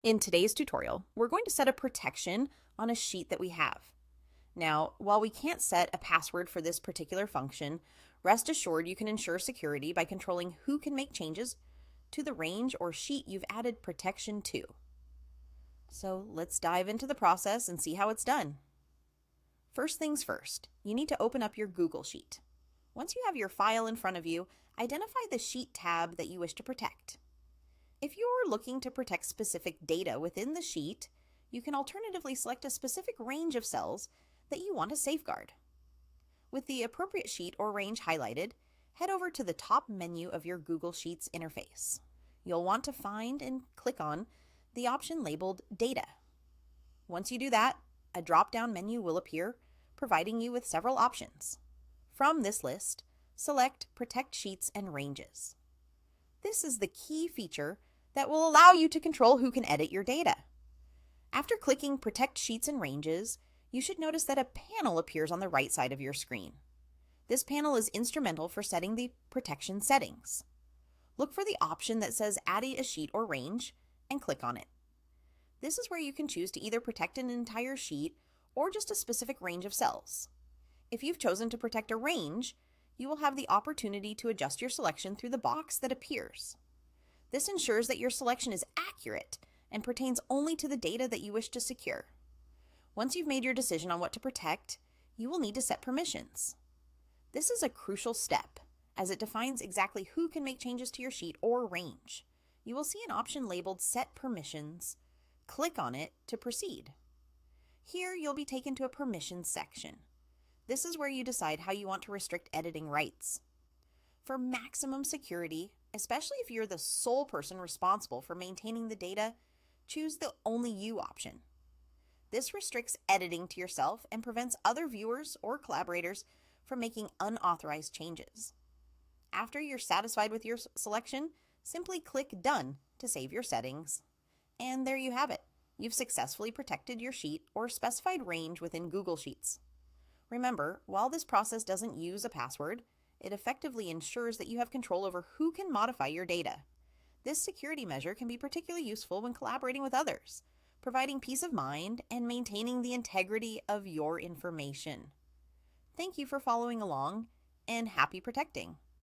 In today's tutorial, we're going to set a protection on a sheet that we have. Now, while we can't set a password for this particular function, rest assured you can ensure security by controlling who can make changes to the range or sheet you've added protection to. So let's dive into the process and see how it's done. First things first, you need to open up your Google Sheet. Once you have your file in front of you, identify the Sheet tab that you wish to protect. If you're looking to protect specific data within the sheet, you can alternatively select a specific range of cells that you want to safeguard. With the appropriate sheet or range highlighted, head over to the top menu of your Google Sheets interface. You'll want to find and click on the option labeled Data. Once you do that, a drop-down menu will appear, providing you with several options. From this list, select Protect Sheets and Ranges. This is the key feature that will allow you to control who can edit your data. After clicking Protect Sheets and Ranges, you should notice that a panel appears on the right side of your screen. This panel is instrumental for setting the protection settings. Look for the option that says Add a sheet or range and click on it. This is where you can choose to either protect an entire sheet or just a specific range of cells. If you've chosen to protect a range, you will have the opportunity to adjust your selection through the box that appears. This ensures that your selection is accurate and pertains only to the data that you wish to secure. Once you've made your decision on what to protect, you will need to set permissions. This is a crucial step, as it defines exactly who can make changes to your sheet or range. You will see an option labeled Set Permissions. Click on it to proceed. Here, you'll be taken to a permissions section. This is where you decide how you want to restrict editing rights. For maximum security, especially if you're the sole person responsible for maintaining the data, choose the Only You option. This restricts editing to yourself and prevents other viewers or collaborators from making unauthorized changes. After you're satisfied with your selection, simply click Done to save your settings. And there you have it. You've successfully protected your sheet or specified range within Google Sheets. Remember, while this process doesn't use a password, it effectively ensures that you have control over who can modify your data. This security measure can be particularly useful when collaborating with others, providing peace of mind and maintaining the integrity of your information. Thank you for following along, and happy protecting!